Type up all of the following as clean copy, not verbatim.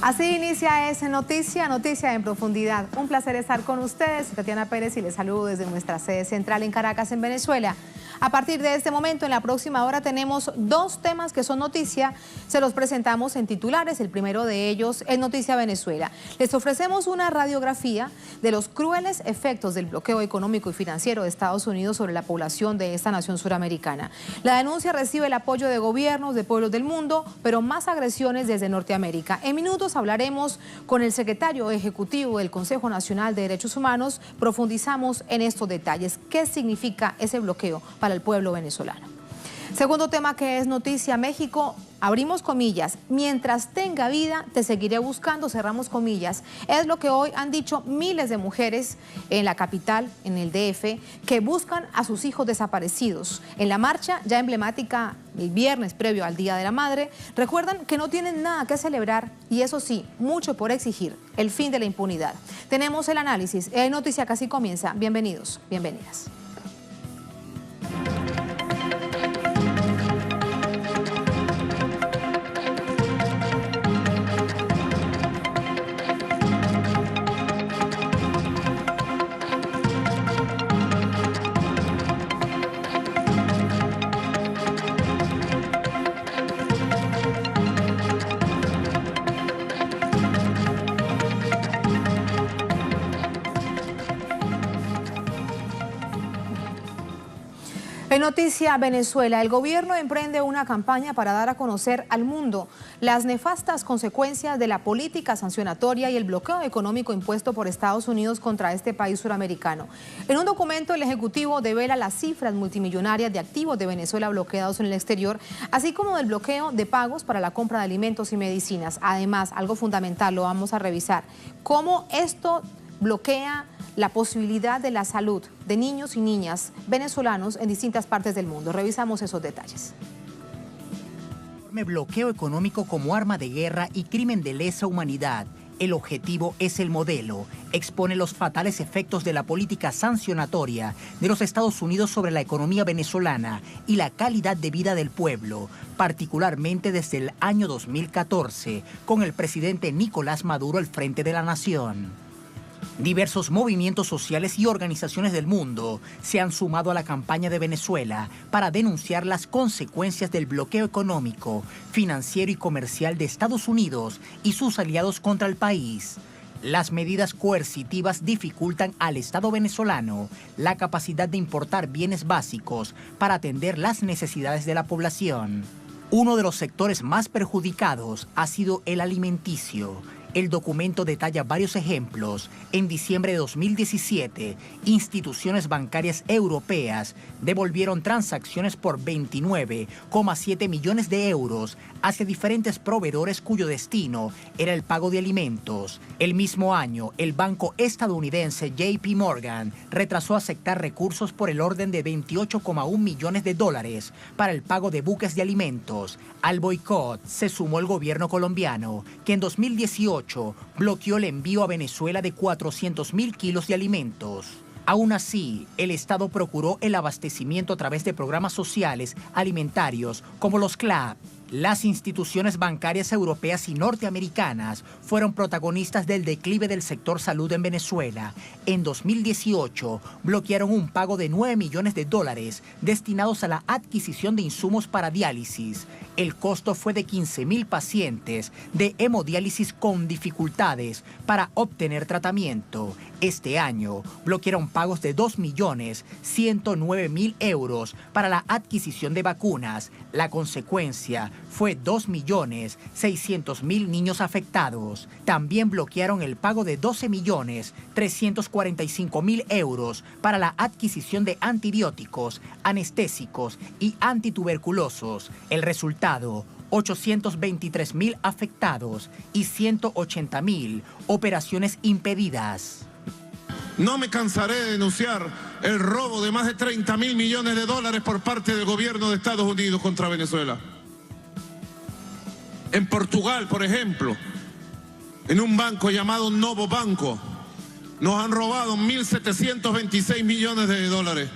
Así inicia esa noticia en profundidad. Un placer estar con ustedes. Tatiana Pérez y les saludo desde nuestra sede central en Caracas, en Venezuela. A partir de este momento, en la próxima hora, tenemos dos temas que son noticia. Se los presentamos en titulares. El primero de ellos es Noticia Venezuela. Les ofrecemos una radiografía de los crueles efectos del bloqueo económico y financiero de Estados Unidos sobre la población de esta nación suramericana. La denuncia recibe el apoyo de gobiernos, de pueblos del mundo, pero más agresiones desde Norteamérica. En minutos hablaremos con el secretario ejecutivo del Consejo Nacional de Derechos Humanos. Profundizamos en estos detalles. ¿Qué significa ese bloqueo para el pueblo venezolano? Segundo tema que es noticia, México, abrimos comillas, mientras tenga vida te seguiré buscando, cerramos comillas. Es lo que hoy han dicho miles de mujeres en la capital, en el DF, que buscan a sus hijos desaparecidos. En la marcha ya emblemática el viernes previo al Día de la Madre, recuerdan que no tienen nada que celebrar y eso sí, mucho por exigir, el fin de la impunidad. Tenemos el análisis, Noticia Casi comienza. Bienvenidos, bienvenidas. En Noticia Venezuela, el gobierno emprende una campaña para dar a conocer al mundo las nefastas consecuencias de la política sancionatoria y el bloqueo económico impuesto por Estados Unidos contra este país suramericano. En un documento, el Ejecutivo devela las cifras multimillonarias de activos de Venezuela bloqueados en el exterior, así como del bloqueo de pagos para la compra de alimentos y medicinas. Además, algo fundamental, lo vamos a revisar, cómo esto bloquea la posibilidad de la salud de niños y niñas venezolanos en distintas partes del mundo. Revisamos esos detalles. Bloqueo económico como arma de guerra y crimen de lesa humanidad. El objetivo es el modelo. Expone los fatales efectos de la política sancionatoria de los Estados Unidos sobre la economía venezolana y la calidad de vida del pueblo, particularmente desde el año 2014, con el presidente Nicolás Maduro al frente de la nación. Diversos movimientos sociales y organizaciones del mundo se han sumado a la campaña de Venezuela para denunciar las consecuencias del bloqueo económico, financiero y comercial de Estados Unidos y sus aliados contra el país. Las medidas coercitivas dificultan al Estado venezolano la capacidad de importar bienes básicos para atender las necesidades de la población. Uno de los sectores más perjudicados ha sido el alimenticio. El documento detalla varios ejemplos. En diciembre de 2017, instituciones bancarias europeas devolvieron transacciones por 29,7 millones de euros hacia diferentes proveedores cuyo destino era el pago de alimentos. El mismo año, el banco estadounidense JP Morgan retrasó aceptar recursos por el orden de 28,1 millones de dólares para el pago de buques de alimentos. Al boicot se sumó el gobierno colombiano, que en 2018 bloqueó el envío a Venezuela de 400.000 kilos de alimentos. Aún así, el Estado procuró el abastecimiento a través de programas sociales alimentarios como los CLAP. Las instituciones bancarias europeas y norteamericanas fueron protagonistas del declive del sector salud en Venezuela. En 2018, bloquearon un pago de 9 millones de dólares destinados a la adquisición de insumos para diálisis. El costo fue de 15.000 pacientes de hemodiálisis con dificultades para obtener tratamiento. Este año, bloquearon pagos de 2.109.000 euros para la adquisición de vacunas. La consecuencia fue 2.600.000 niños afectados. También bloquearon el pago de 12.345.000 euros para la adquisición de antibióticos, anestésicos y antituberculosos. El resultado: 823.000 afectados y 180.000 operaciones impedidas. No me cansaré de denunciar el robo de más de 30.000 millones de dólares por parte del gobierno de Estados Unidos contra Venezuela. En Portugal, por ejemplo, en un banco llamado Novo Banco, nos han robado 1.726 millones de dólares.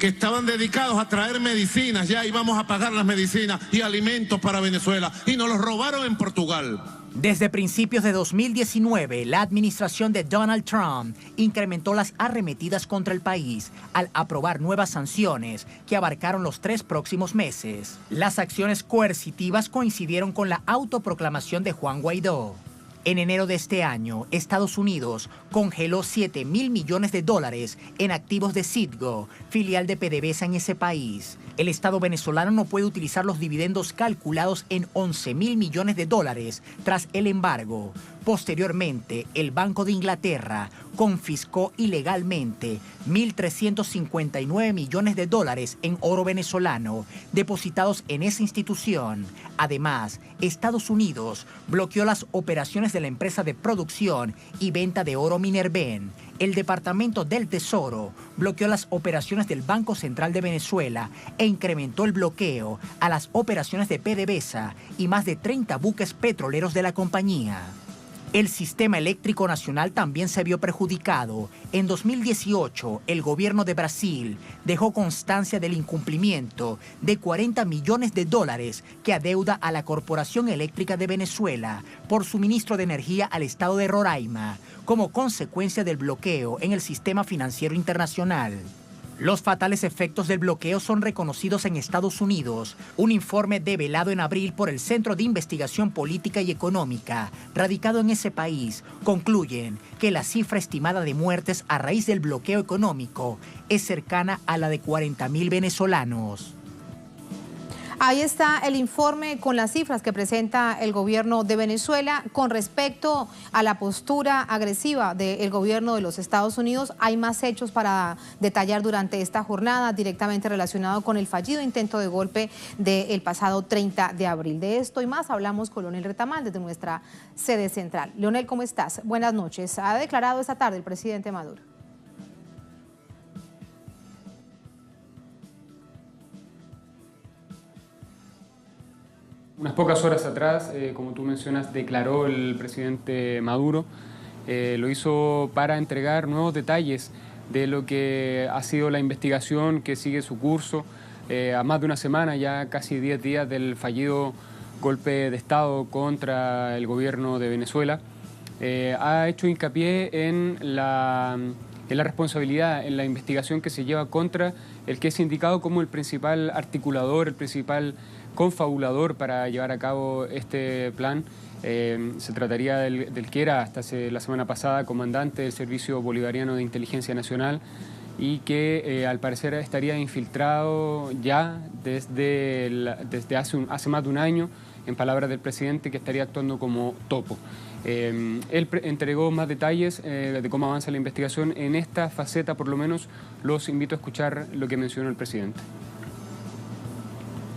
que estaban dedicados a traer medicinas, ya íbamos a pagar las medicinas y alimentos para Venezuela, y nos los robaron en Portugal. Desde principios de 2019, la administración de Donald Trump incrementó las arremetidas contra el país al aprobar nuevas sanciones que abarcaron los 3 próximos meses. Las acciones coercitivas coincidieron con la autoproclamación de Juan Guaidó. En enero de este año, Estados Unidos congeló $7.000 millones en activos de Citgo, filial de PDVSA en ese país. El Estado venezolano no puede utilizar los dividendos calculados en $11.000 millones tras el embargo. Posteriormente, el Banco de Inglaterra confiscó ilegalmente $1.359 millones en oro venezolano depositados en esa institución. Además, Estados Unidos bloqueó las operaciones de la empresa de producción y venta de oro Minerven. El Departamento del Tesoro bloqueó las operaciones del Banco Central de Venezuela e incrementó el bloqueo a las operaciones de PDVSA y más de 30 buques petroleros de la compañía. El sistema eléctrico nacional también se vio perjudicado. En 2018, el gobierno de Brasil dejó constancia del incumplimiento de $40 millones que adeuda a la Corporación Eléctrica de Venezuela por suministro de energía al estado de Roraima, como consecuencia del bloqueo en el sistema financiero internacional. Los fatales efectos del bloqueo son reconocidos en Estados Unidos. Un informe develado en abril por el Centro de Investigación Política y Económica, radicado en ese país, concluyen que la cifra estimada de muertes a raíz del bloqueo económico es cercana a la de 40.000 venezolanos. Ahí está el informe con las cifras que presenta el gobierno de Venezuela con respecto a la postura agresiva del gobierno de los Estados Unidos. Hay más hechos para detallar durante esta jornada directamente relacionado con el fallido intento de golpe del pasado 30 de abril. De esto y más hablamos con Leonel Retamal desde nuestra sede central. Leonel, ¿cómo estás? Buenas noches. Ha declarado esta tarde el presidente Maduro. Unas pocas horas atrás, como tú mencionas, declaró el presidente Maduro. Lo hizo para entregar nuevos detalles de lo que ha sido la investigación que sigue su curso a más de una semana, ya casi 10 días del fallido golpe de Estado contra el gobierno de Venezuela. Ha hecho hincapié en la responsabilidad, en la investigación que se lleva contra el que es indicado como el principal articulador, el principal confabulador para llevar a cabo este plan. Se trataría del que era hasta la semana pasada comandante del Servicio Bolivariano de Inteligencia Nacional y que al parecer estaría infiltrado ya desde hace más de un año, en palabras del presidente, que estaría actuando como topo. Él entregó más detalles de cómo avanza la investigación. En esta faceta, por lo menos, los invito a escuchar lo que mencionó el presidente.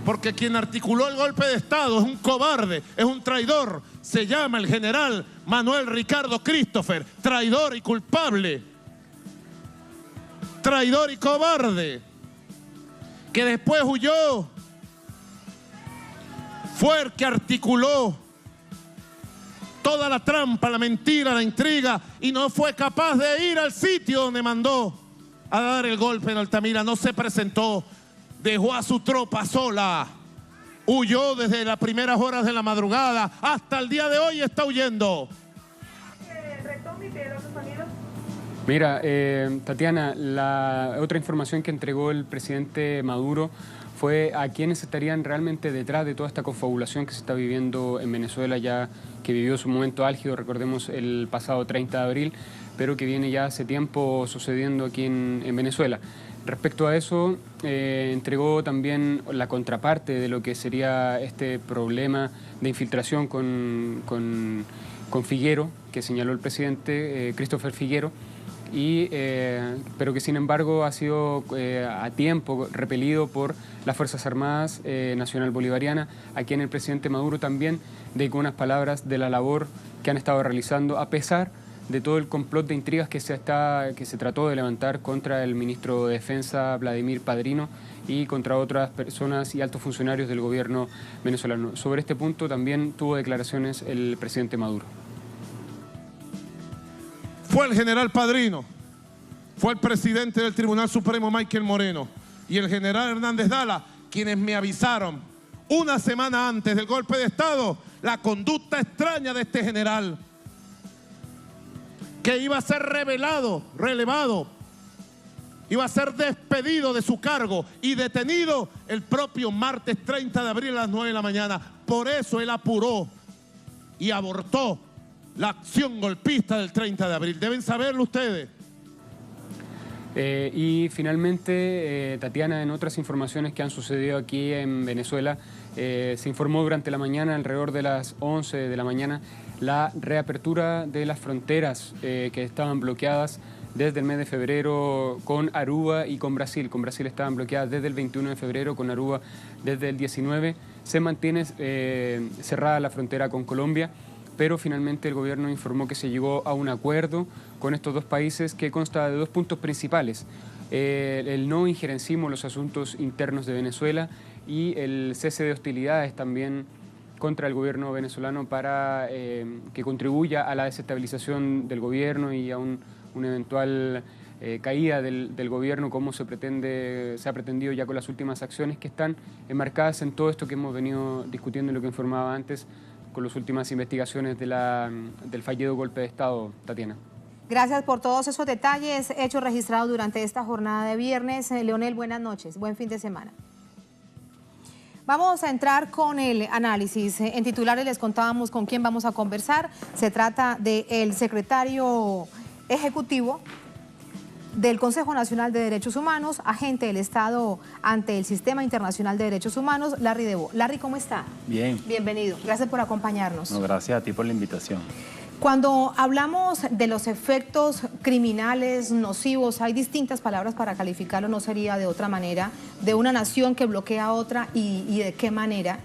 Porque quien articuló el golpe de Estado es un cobarde, es un traidor. Se llama el general Manuel Ricardo Christopher, traidor y culpable. Traidor y cobarde, que después huyó. Fue el que articuló toda la trampa, la mentira, la intriga, y no fue capaz de ir al sitio donde mandó a dar el golpe en Altamira. No se presentó. Dejó a su tropa sola, huyó desde las primeras horas de la madrugada, hasta el día de hoy está huyendo. Mira, Tatiana, la otra información que entregó el presidente Maduro fue a quienes estarían realmente detrás de toda esta confabulación que se está viviendo en Venezuela, ya que vivió su momento álgido, recordemos, el pasado 30 de abril, pero que viene ya hace tiempo sucediendo aquí en Venezuela. Respecto a eso, entregó también la contraparte de lo que sería este problema de infiltración con Figuero, que señaló el presidente, Christopher Figuero, pero que sin embargo ha sido a tiempo repelido por las Fuerzas Armadas Nacional Bolivariana, a quien el presidente Maduro también dedicó unas palabras de la labor que han estado realizando, a pesar de todo el complot de intrigas que se trató de levantar contra el ministro de Defensa, Vladimir Padrino, y contra otras personas y altos funcionarios del gobierno venezolano. Sobre este punto también tuvo declaraciones el presidente Maduro. Fue el general Padrino, fue el presidente del Tribunal Supremo, Michael Moreno, y el general Hernández Dala, quienes me avisaron una semana antes del golpe de Estado la conducta extraña de este general, que iba a ser relevado, iba a ser despedido de su cargo y detenido el propio martes 30 de abril a las 9 de la mañana. Por eso él apuró y abortó la acción golpista del 30 de abril. Deben saberlo ustedes. Y finalmente, Tatiana, en otras informaciones que han sucedido aquí en Venezuela, se informó durante la mañana, alrededor de las 11 de la mañana, la reapertura de las fronteras que estaban bloqueadas desde el mes de febrero con Aruba y con Brasil. Con Brasil estaban bloqueadas desde el 21 de febrero, con Aruba desde el 19. Se mantiene cerrada la frontera con Colombia, pero finalmente el gobierno informó que se llegó a un acuerdo con estos dos países que consta de dos puntos principales: el no injerencismo en los asuntos internos de Venezuela y el cese de hostilidades también contra el gobierno venezolano para que contribuya a la desestabilización del gobierno y a una eventual caída del gobierno, como se ha pretendido ya con las últimas acciones que están enmarcadas en todo esto que hemos venido discutiendo y lo que informaba antes con las últimas investigaciones del fallido golpe de Estado, Tatiana. Gracias por todos esos detalles, hechos registrados durante esta jornada de viernes. Leonel, buenas noches, buen fin de semana. Vamos a entrar con el análisis. En titulares les contábamos con quién vamos a conversar. Se trata del secretario ejecutivo del Consejo Nacional de Derechos Humanos, agente del Estado ante el Sistema Internacional de Derechos Humanos, Larry Debo. Larry, ¿cómo está? Bien. Bienvenido. Gracias por acompañarnos. No, gracias a ti por la invitación. Cuando hablamos de los efectos criminales nocivos, hay distintas palabras para calificarlo, no sería de otra manera, de una nación que bloquea a otra y de qué manera.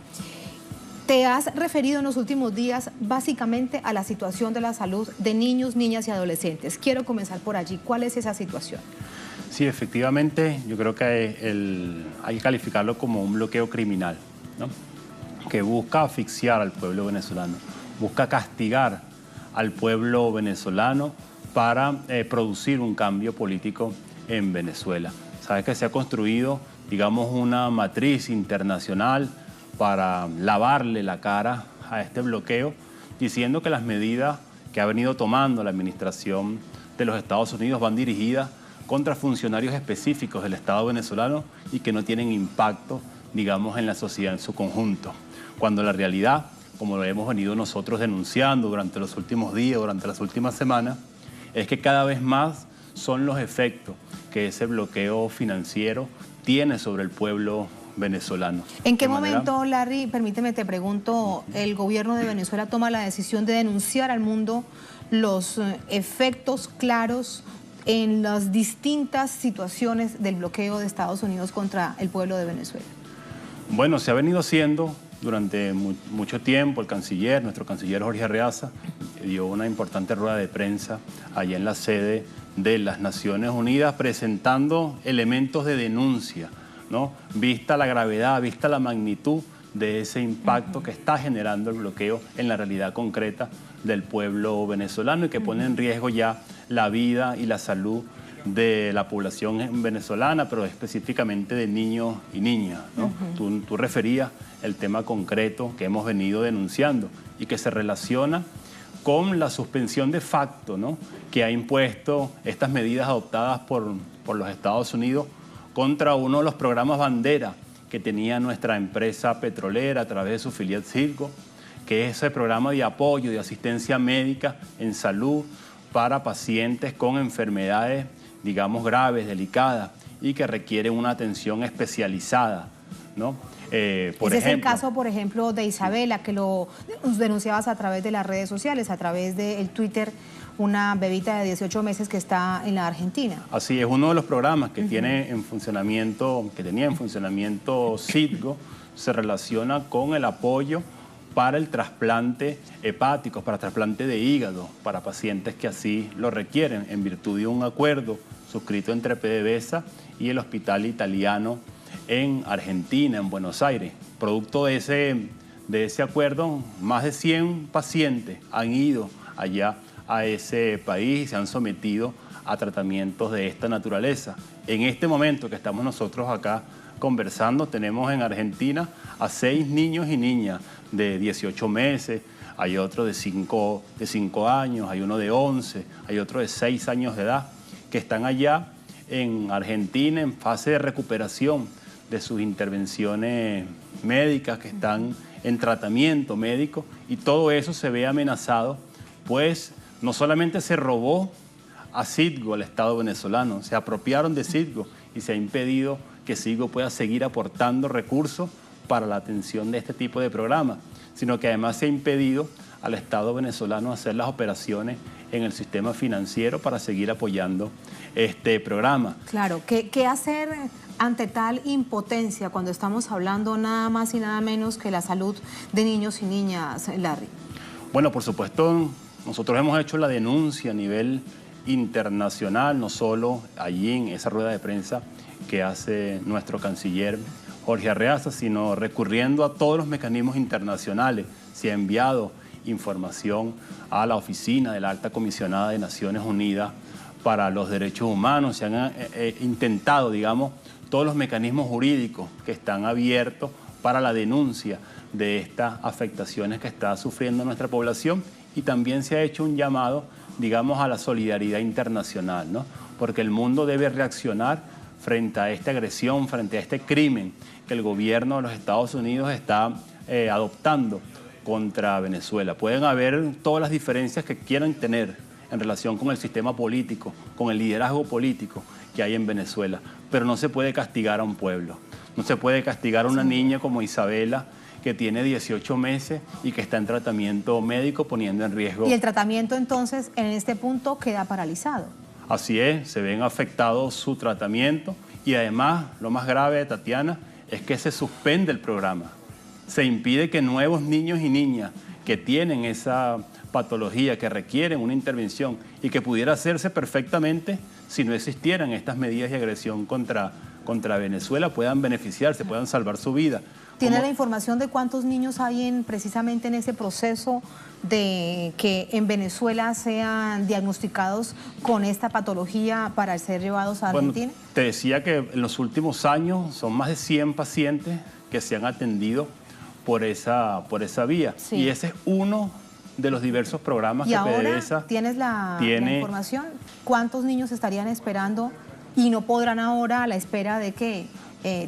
Te has referido en los últimos días básicamente a la situación de la salud de niños, niñas y adolescentes. Quiero comenzar por allí. ¿Cuál es esa situación? Sí, efectivamente, yo creo que hay que calificarlo como un bloqueo criminal, ¿no? Que busca asfixiar al pueblo venezolano, busca castigar al pueblo venezolano para producir un cambio político en Venezuela. Sabes que se ha construido, digamos, una matriz internacional para lavarle la cara a este bloqueo, diciendo que las medidas que ha venido tomando la administración de los Estados Unidos van dirigidas contra funcionarios específicos del Estado venezolano y que no tienen impacto, digamos, en la sociedad en su conjunto. Cuando la realidad, como lo hemos venido nosotros denunciando durante los últimos días, durante las últimas semanas, es que cada vez más son los efectos que ese bloqueo financiero tiene sobre el pueblo venezolano. ¿En qué momento, Larry, permíteme te pregunto, el gobierno de Venezuela toma la decisión de denunciar al mundo los efectos claros en las distintas situaciones del bloqueo de Estados Unidos contra el pueblo de Venezuela? Bueno, se ha venido haciendo durante mucho tiempo. Nuestro canciller Jorge Arreaza, dio una importante rueda de prensa allá en la sede de las Naciones Unidas presentando elementos de denuncia, ¿no? Vista la gravedad, vista la magnitud de ese impacto que está generando el bloqueo en la realidad concreta del pueblo venezolano y que pone en riesgo ya la vida y la salud de la población venezolana, pero específicamente de niños y niñas, ¿no? Tú referías el tema concreto que hemos venido denunciando y que se relaciona con la suspensión de facto, ¿no?, que ha impuesto estas medidas adoptadas por los Estados Unidos contra uno de los programas bandera que tenía nuestra empresa petrolera a través de su filial Citgo, que es ese programa de apoyo, de asistencia médica en salud para pacientes con enfermedades, digamos, graves, delicadas y que requieren una atención especializada, ¿no? Ese es el caso, por ejemplo, de Isabela, que lo denunciabas a través de las redes sociales, a través del Twitter, una bebita de 18 meses que está en la Argentina. Así es, uno de los programas que tenía en funcionamiento Citgo se relaciona con el apoyo para el trasplante hepático, para trasplante de hígado, para pacientes que así lo requieren, en virtud de un acuerdo suscrito entre PDVSA y el Hospital Italiano en Argentina, en Buenos Aires. Producto de ese acuerdo, más de 100 pacientes han ido allá a ese país y se han sometido a tratamientos de esta naturaleza. En este momento que estamos nosotros acá conversando, tenemos en Argentina a 6 niños y niñas de 18 meses, hay otro de 5 años, hay uno de 11, hay otro de 6 años de edad, que están allá en Argentina en fase de recuperación de sus intervenciones médicas, que están en tratamiento médico, y todo eso se ve amenazado, pues no solamente se robó a Citgo, al Estado venezolano, se apropiaron de Citgo y se ha impedido que Citgo pueda seguir aportando recursos para la atención de este tipo de programas, sino que además se ha impedido al Estado venezolano hacer las operaciones en el sistema financiero para seguir apoyando este programa. Claro, ¿qué hacer ante tal impotencia cuando estamos hablando nada más y nada menos que la salud de niños y niñas, Larry? Bueno, por supuesto, nosotros hemos hecho la denuncia a nivel internacional, no solo allí en esa rueda de prensa que hace nuestro canciller Jorge Arreaza, sino recurriendo a todos los mecanismos internacionales. Se ha enviado información a la oficina de la Alta Comisionada de Naciones Unidas para los Derechos Humanos, se han intentado, digamos, todos los mecanismos jurídicos que están abiertos para la denuncia de estas afectaciones que está sufriendo nuestra población, y también se ha hecho un llamado, digamos, a la solidaridad internacional, ¿no? Porque el mundo debe reaccionar frente a esta agresión, frente a este crimen que el gobierno de los Estados Unidos está adoptando contra Venezuela. Pueden haber todas las diferencias que quieran tener en relación con el sistema político, con el liderazgo político que hay en Venezuela, pero no se puede castigar a un pueblo. No se puede castigar a una niña como Isabela, que tiene 18 meses y que está en tratamiento médico, poniendo en riesgo. Y el tratamiento entonces en este punto queda paralizado. Así es, se ven afectados su tratamiento, y además lo más grave, Tatiana, es que se suspende el programa. Se impide que nuevos niños y niñas que tienen esa patología, que requieren una intervención y que pudiera hacerse perfectamente si no existieran estas medidas de agresión contra Venezuela, puedan beneficiarse, puedan salvar su vida. ¿Tiene la información de cuántos niños hay precisamente en ese proceso de que en Venezuela sean diagnosticados con esta patología para ser llevados a Argentina? Bueno, te decía que en los últimos años son más de 100 pacientes que se han atendido por esa vía. Sí. Y ese es uno de los diversos programas que PDVSA ¿tienes la información? ¿Cuántos niños estarían esperando y no podrán ahora, a la espera de que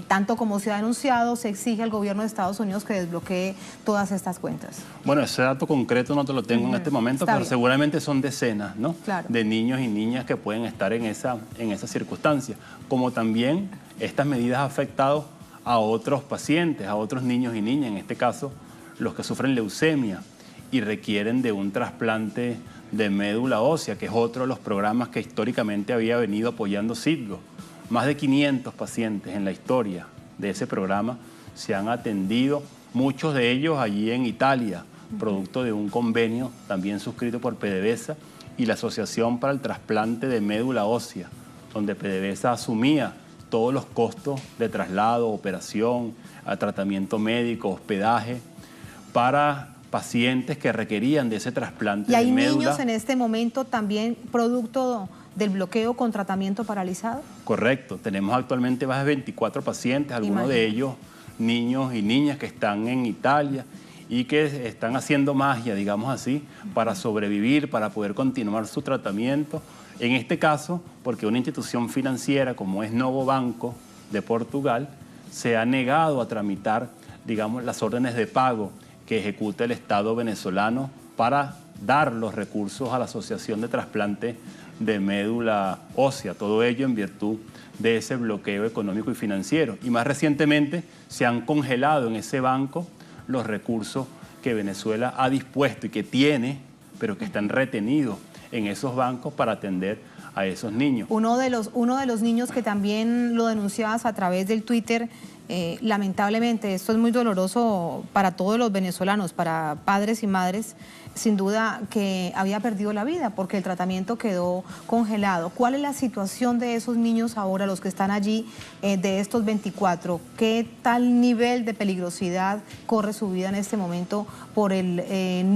tanto como se ha denunciado, se exige al gobierno de Estados Unidos que desbloquee todas estas cuentas? Bueno, ese dato concreto no te lo tengo en este momento, pero seguramente son decenas, ¿no? Claro. De niños y niñas que pueden estar en esa circunstancia. Como también estas medidas han afectado a otros pacientes, a otros niños y niñas, en este caso los que sufren leucemia y requieren de un trasplante de médula ósea, que es otro de los programas que históricamente había venido apoyando Citgo. Más de 500 pacientes en la historia de ese programa se han atendido, muchos de ellos allí en Italia, producto de un convenio también suscrito por PDVSA y la Asociación para el Trasplante de Médula Ósea, donde PDVSA asumía todos los costos de traslado, operación, tratamiento médico, hospedaje, para pacientes que requerían de ese trasplante de médula. ¿Y hay niños en este momento también producto del bloqueo con tratamiento paralizado? Correcto, tenemos actualmente más de 24 pacientes, algunos de ellos niños y niñas que están en Italia y que están haciendo magia, digamos así, para sobrevivir, para poder continuar su tratamiento. En este caso, porque una institución financiera como es Novo Banco de Portugal se ha negado a tramitar, digamos, las órdenes de pago que ejecuta el Estado venezolano para dar los recursos a la Asociación de Trasplante de Médula Ósea, todo ello en virtud de ese bloqueo económico y financiero. Y más recientemente se han congelado en ese banco los recursos que Venezuela ha dispuesto y que tiene, pero que están retenidos en esos bancos para atender a esos niños. Uno de los niños que también lo denunciabas a través del Twitter, lamentablemente, esto es muy doloroso para todos los venezolanos, para padres y madres, sin duda que había perdido la vida porque el tratamiento quedó congelado. ¿Cuál es la situación de esos niños ahora, los que están allí, de estos 24? ¿Qué tal nivel de peligrosidad corre su vida en este momento por el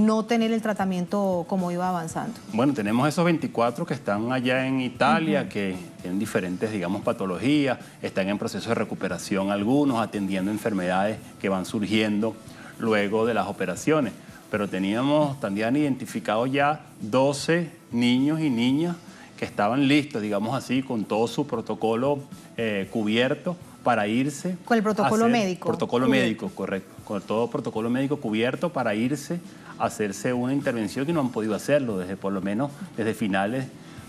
no tener el tratamiento como iba avanzando? Bueno, tenemos esos 24 que están allá en Italia, que tienen diferentes, digamos, patologías, están en proceso de recuperación algunos, atendiendo enfermedades que van surgiendo luego de las operaciones. Pero teníamos también identificados ya 12 niños y niñas que estaban listos, digamos así, con todo su protocolo cubierto para irse. Con el protocolo médico. Protocolo médico, correcto. Con todo protocolo médico cubierto para irse a hacerse una intervención, y no han podido hacerlo desde, por lo menos, desde finales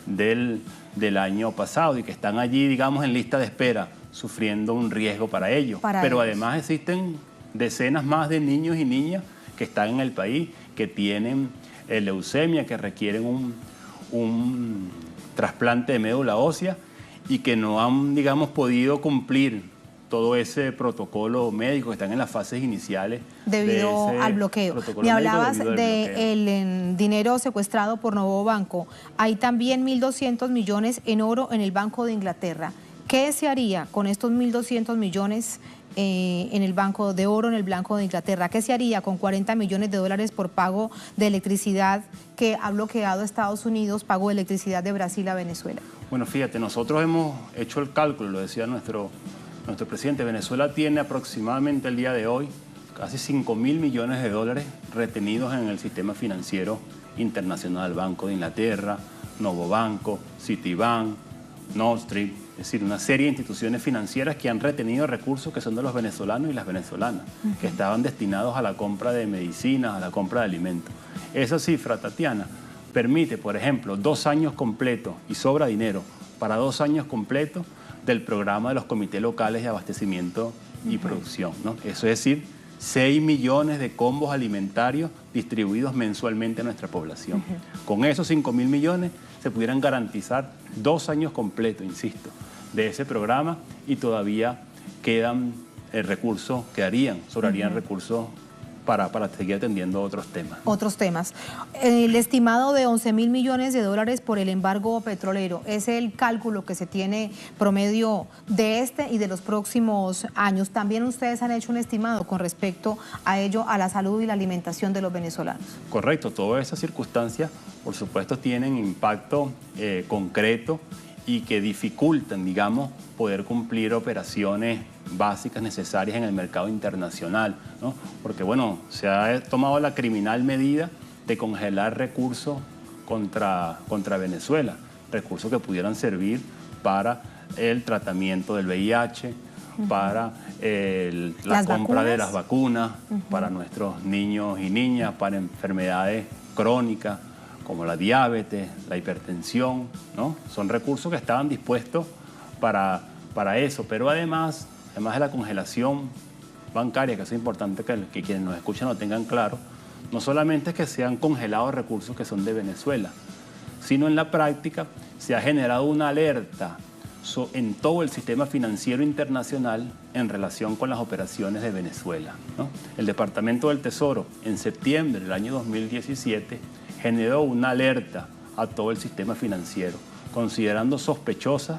del año pasado, y que están allí, digamos, en lista de espera, sufriendo un riesgo para ellos. Pero además existen decenas más de niños y niñas que están en el país, que tienen leucemia, que requieren un trasplante de médula ósea y que no han, digamos, podido cumplir todo ese protocolo médico, que están en las fases iniciales debido al bloqueo. Me hablabas del dinero secuestrado por Novo Banco. Hay también 1.200 millones en oro en el Banco de Inglaterra. ¿Qué se haría con estos 1.200 millones en el Banco de Oro, en el Banco de Inglaterra? ¿Qué se haría con 40 millones de dólares por pago de electricidad que ha bloqueado Estados Unidos, pago de electricidad de Brasil a Venezuela? Bueno, fíjate, nosotros hemos hecho el cálculo, lo decía nuestro presidente. Venezuela tiene aproximadamente el día de hoy casi 5.000 millones de dólares retenidos en el sistema financiero internacional. Banco de Inglaterra, Novo Banco, Citibank, Nord Stream, es decir, una serie de instituciones financieras que han retenido recursos que son de los venezolanos y las venezolanas, que estaban destinados a la compra de medicinas, a la compra de alimentos. Esa cifra, Tatiana, permite, por ejemplo, 2 años completos, y sobra dinero para 2 años completos del programa de los comités locales de abastecimiento y producción, ¿no? Eso es decir, 6 millones de combos alimentarios distribuidos mensualmente a nuestra población. Con esos 5.000 millones se pudieran garantizar 2 años completos, insisto, de ese programa, y todavía quedan recursos, sobrarían recursos para seguir atendiendo otros temas. Otros temas. El estimado de 11.000 millones de dólares por el embargo petrolero, ¿es el cálculo que se tiene promedio de este y de los próximos años? También ustedes han hecho un estimado con respecto a ello, a la salud y la alimentación de los venezolanos. Correcto, todas esas circunstancias, por supuesto, tienen impacto concreto y que dificultan, digamos, poder cumplir operaciones básicas necesarias en el mercado internacional, ¿no? Porque, bueno, se ha tomado la criminal medida de congelar recursos contra Venezuela, recursos que pudieran servir para el tratamiento del VIH, para la compra de las vacunas, para nuestros niños y niñas, para enfermedades crónicas como la diabetes, la hipertensión, ¿no? Son recursos que estaban dispuestos para eso, pero además de la congelación bancaria, que es importante que quienes nos escuchan lo tengan claro, no solamente es que se han congelado recursos que son de Venezuela, sino en la práctica se ha generado una alerta en todo el sistema financiero internacional en relación con las operaciones de Venezuela, ¿no? El Departamento del Tesoro, en septiembre del año 2017, generó una alerta a todo el sistema financiero, considerando sospechosas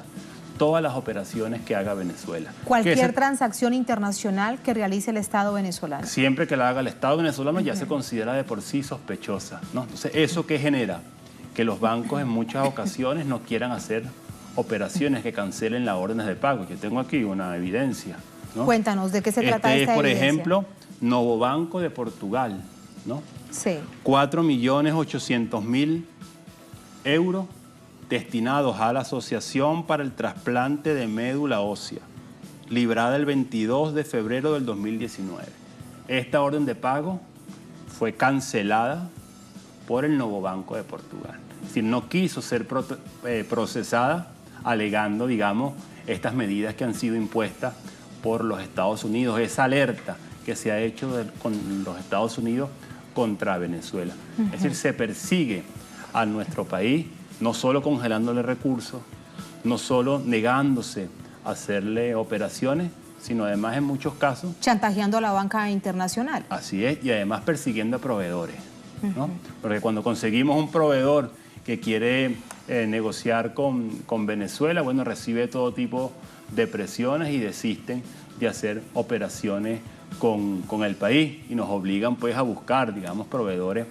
todas las operaciones que haga Venezuela. Cualquier transacción internacional que realice el Estado venezolano. Siempre que la haga el Estado venezolano ya se considera de por sí sospechosa, ¿no? Entonces, ¿eso qué genera? Que los bancos en muchas ocasiones no quieran hacer operaciones que cancelen las órdenes de pago. Yo tengo aquí una evidencia, ¿no? Cuéntanos, ¿de qué se trata esta por evidencia? ejemplo, Novo Banco de Portugal, ¿no? Sí. 4.800.000 euros destinados a la Asociación para el Trasplante de Médula Ósea, librada el 22 de febrero del 2019. Esta orden de pago fue cancelada por el Novo Banco de Portugal. Es decir, no quiso ser procesada alegando, digamos, estas medidas que han sido impuestas por los Estados Unidos, esa alerta que se ha hecho con los Estados Unidos contra Venezuela. Es decir, se persigue a nuestro país no solo congelándole recursos, no solo negándose a hacerle operaciones, sino además en muchos casos... chantajeando a la banca internacional. Así es, y además persiguiendo a proveedores. ¿no? Porque cuando conseguimos un proveedor que quiere negociar con Venezuela, bueno, recibe todo tipo de presiones y desisten de hacer operaciones con el país y nos obligan pues a buscar, digamos, proveedores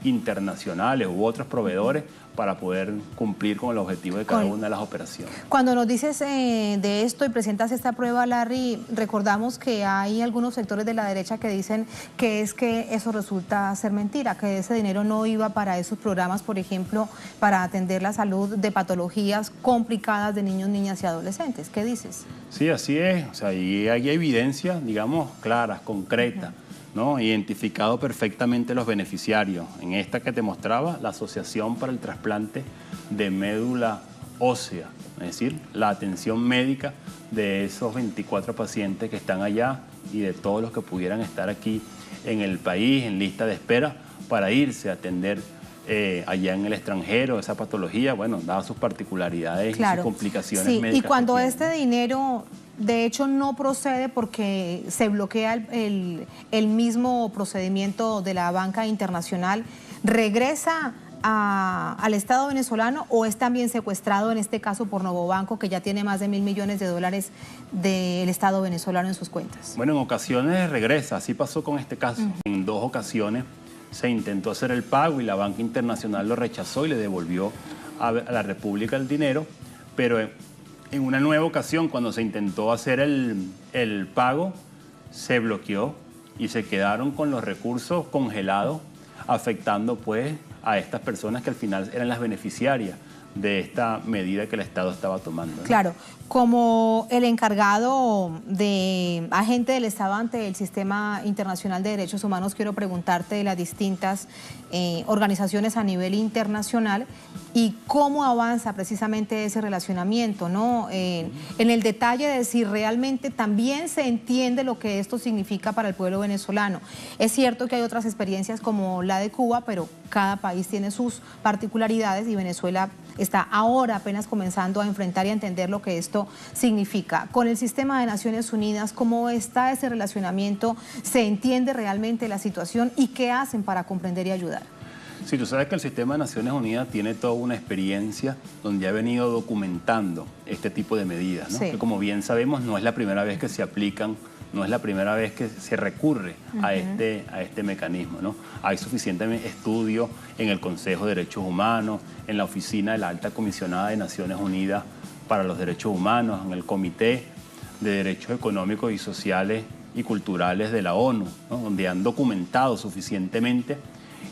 internacionales u otros proveedores para poder cumplir con el objetivo de cada una de las operaciones. Cuando nos dices de esto y presentas esta prueba, Larry, recordamos que hay algunos sectores de la derecha que dicen que eso resulta ser mentira, que ese dinero no iba para esos programas, por ejemplo, para atender la salud de patologías complicadas de niños, niñas y adolescentes. ¿Qué dices? Sí, así es. O sea, y hay evidencias, digamos, claras, concretas, ¿no? Identificado perfectamente los beneficiarios. En esta que te mostraba, la Asociación para el Trasplante de Médula Ósea, es decir, la atención médica de esos 24 pacientes que están allá y de todos los que pudieran estar aquí en el país en lista de espera para irse a atender allá en el extranjero esa patología, bueno, dadas sus particularidades y sus complicaciones médicas. Y cuando este dinero de hecho no procede porque se bloquea el mismo procedimiento de la banca internacional, ¿regresa al Estado venezolano o es también secuestrado en este caso por Novobanco, que ya tiene más de $1.000 millones del Estado venezolano en sus cuentas? Bueno, en ocasiones regresa, así pasó con este caso. En 2 ocasiones se intentó hacer el pago y la banca internacional lo rechazó y le devolvió a la República el dinero, pero en una nueva ocasión, cuando se intentó hacer el pago, se bloqueó y se quedaron con los recursos congelados, afectando pues a estas personas que al final eran las beneficiarias de esta medida que el Estado estaba tomando, ¿no? Claro, como el encargado de agente del Estado ante el Sistema Internacional de Derechos Humanos, quiero preguntarte de las distintas organizaciones a nivel internacional y cómo avanza precisamente ese relacionamiento, ¿no? En el detalle de si realmente también se entiende lo que esto significa para el pueblo venezolano. Es cierto que hay otras experiencias como la de Cuba, pero cada país tiene sus particularidades y Venezuela está ahora apenas comenzando a enfrentar y a entender lo que esto significa. Con el sistema de Naciones Unidas, ¿cómo está ese relacionamiento? ¿Se entiende realmente la situación y qué hacen para comprender y ayudar? Sí, tú sabes que el sistema de Naciones Unidas tiene toda una experiencia donde ha venido documentando este tipo de medidas, ¿no? Sí. Que como bien sabemos no es la primera vez que se aplican, no es la primera vez que se recurre a este mecanismo, ¿no? Hay suficiente estudio en el Consejo de Derechos Humanos, en la Oficina de la Alta Comisionada de Naciones Unidas para los Derechos Humanos, en el Comité de Derechos Económicos y Sociales y Culturales de la ONU, ¿no? Donde han documentado suficientemente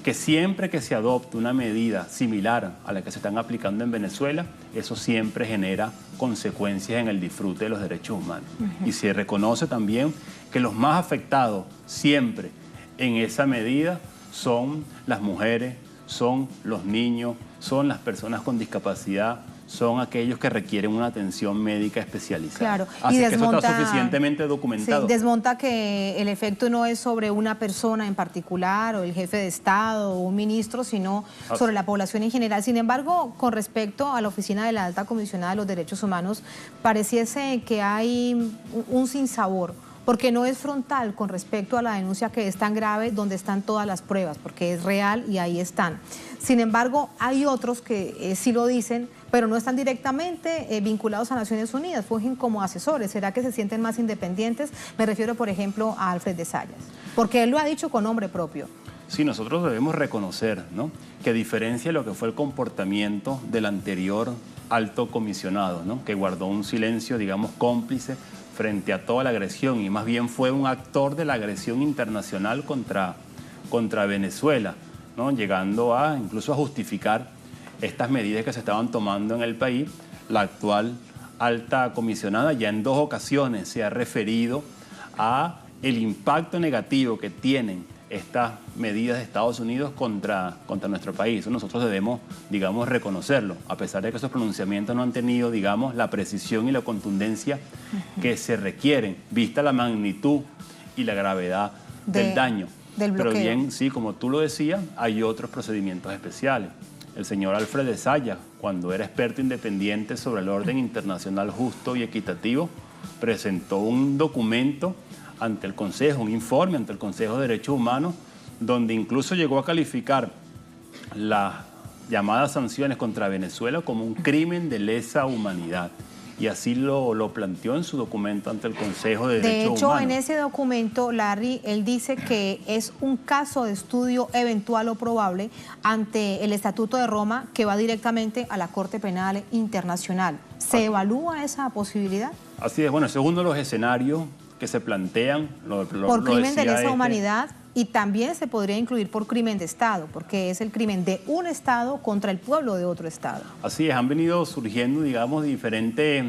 que siempre que se adopta una medida similar a la que se están aplicando en Venezuela, eso siempre genera consecuencias en el disfrute de los derechos humanos. Y se reconoce también que los más afectados siempre en esa medida son las mujeres, son los niños, son las personas con discapacidad, son aquellos que requieren una atención médica especializada. Claro. Así Y que eso está suficientemente documentado. Sí, desmonta que el efecto no es sobre una persona en particular o el jefe de Estado o un ministro, sino sobre la población en general. Sin embargo, con respecto a la Oficina de la Alta Comisionada de los Derechos Humanos, pareciese que hay un sinsabor, porque no es frontal con respecto a la denuncia que es tan grave, donde están todas las pruebas, porque es real y ahí están. Sin embargo, hay otros que sí lo dicen, pero no están directamente vinculados a Naciones Unidas, fungen como asesores. ¿Será que se sienten más independientes? Me refiero, por ejemplo, a Alfred de Zayas, porque él lo ha dicho con nombre propio. Sí, nosotros debemos reconocer, ¿no?, que a diferencia de lo que fue el comportamiento del anterior alto comisionado, ¿no?, que guardó un silencio, digamos, cómplice frente a toda la agresión y más bien fue un actor de la agresión internacional contra Venezuela, ¿no?, llegando incluso a justificar estas medidas que se estaban tomando en el país. La actual alta comisionada ya en 2 ocasiones se ha referido a el impacto negativo que tienen estas medidas de Estados Unidos contra nuestro país. Eso nosotros debemos, digamos, reconocerlo, a pesar de que esos pronunciamientos no han tenido, digamos, la precisión y la contundencia que se requieren, vista la magnitud y la gravedad del daño. Pero bien, sí, como tú lo decías, hay otros procedimientos especiales. El señor Alfred de Zayas, cuando era experto independiente sobre el orden internacional justo y equitativo, presentó un documento ante el Consejo, un informe ante el Consejo de Derechos Humanos, donde incluso llegó a calificar las llamadas sanciones contra Venezuela como un crimen de lesa humanidad. Y así lo planteó en su documento ante el Consejo de Derechos Humanos. De hecho, en ese documento, Larry, él dice que es un caso de estudio eventual o probable ante el Estatuto de Roma que va directamente a la Corte Penal Internacional. ¿Se evalúa esa posibilidad? Así es, bueno, ese es uno de los escenarios que se plantean. Por crimen de lesa humanidad, y también se podría incluir por crimen de Estado, porque es el crimen de un Estado contra el pueblo de otro Estado. Así es, han venido surgiendo, digamos, diferentes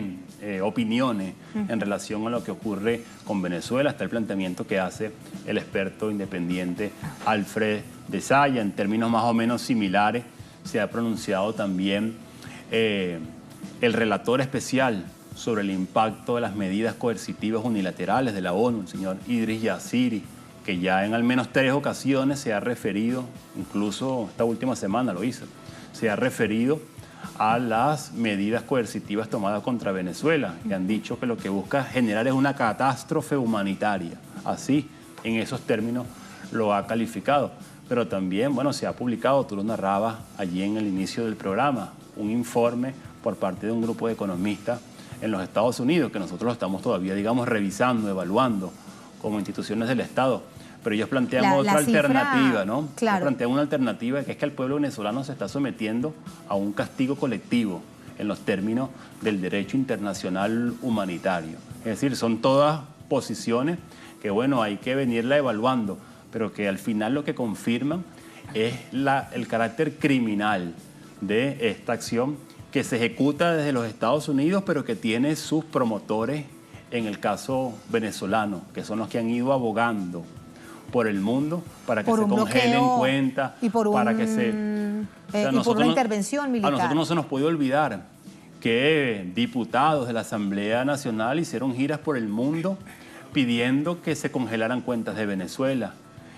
opiniones en relación a lo que ocurre con Venezuela. Hasta el planteamiento que hace el experto independiente Alfred de Saya, en términos más o menos similares. Se ha pronunciado también el relator especial sobre el impacto de las medidas coercitivas unilaterales de la ONU, el señor Idris Yassiri, que ya en al menos 3 ocasiones se ha referido, incluso esta última semana lo hizo, se ha referido a las medidas coercitivas tomadas contra Venezuela, que han dicho que lo que busca generar es una catástrofe humanitaria. Así, en esos términos, lo ha calificado. Pero también, bueno, se ha publicado, tú lo narrabas allí en el inicio del programa, un informe por parte de un grupo de economistas en los Estados Unidos, que nosotros lo estamos todavía, digamos, revisando, evaluando como instituciones del Estado. Pero ellos plantean otra alternativa, ¿no? Claro. Ellos plantean una alternativa que es que el pueblo venezolano se está sometiendo a un castigo colectivo en los términos del derecho internacional humanitario. Es decir, son todas posiciones que, bueno, hay que venirla evaluando, pero que al final lo que confirman es el carácter criminal de esta acción que se ejecuta desde los Estados Unidos, pero que tiene sus promotores en el caso venezolano, que son los que han ido abogando por el mundo para que se congelen cuentas, y por para que se... y por una intervención militar. A nosotros no se nos puede olvidar que diputados de la Asamblea Nacional hicieron giras por el mundo pidiendo que se congelaran cuentas de Venezuela,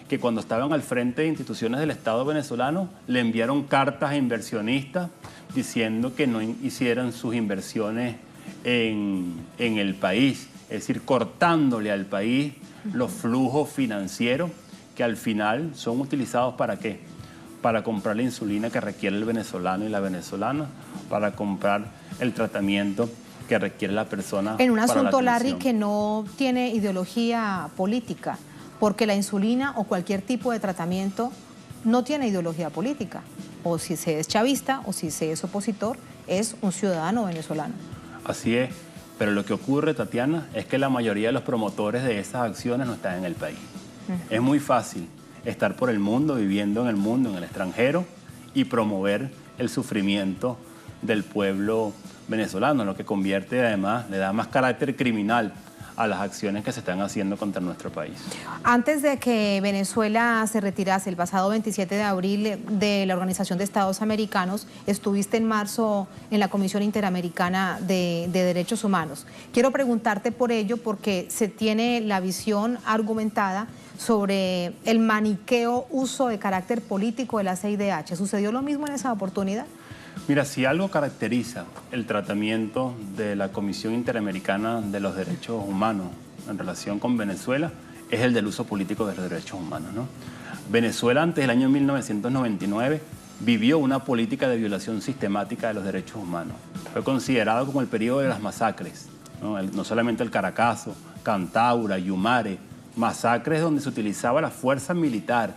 que cuando estaban al frente de instituciones del Estado venezolano le enviaron cartas a inversionistas diciendo que no hicieran sus inversiones en el país, es decir, cortándole al país los flujos financieros que al final son utilizados ¿para qué? Para comprar la insulina que requiere el venezolano y la venezolana, para comprar el tratamiento que requiere la persona. En un asunto, Larry, que no tiene ideología política, porque la insulina o cualquier tipo de tratamiento no tiene ideología política. O si se es chavista o si se es opositor, es un ciudadano venezolano. Así es, pero lo que ocurre, Tatiana, es que la mayoría de los promotores de esas acciones no están en el país. Es muy fácil estar por el mundo, viviendo en el mundo, en el extranjero, y promover el sufrimiento del pueblo venezolano, lo que convierte además, le da más carácter criminal a las acciones que se están haciendo contra nuestro país. Antes de que Venezuela se retirase el pasado 27 de abril de la Organización de Estados Americanos, estuviste en marzo en la Comisión Interamericana de Derechos Humanos. Quiero preguntarte por ello porque se tiene la visión argumentada sobre el maniqueo uso de carácter político de la CIDH. ¿Sucedió lo mismo en esa oportunidad? Mira, si algo caracteriza el tratamiento de la Comisión Interamericana de los Derechos Humanos en relación con Venezuela, es el del uso político de los derechos humanos, ¿no? Venezuela, antes del año 1999, vivió una política de violación sistemática de los derechos humanos. Fue considerado como el periodo de las masacres, ¿no? No solamente el Caracazo, Cantaura, Yumare, masacres donde se utilizaba la fuerza militar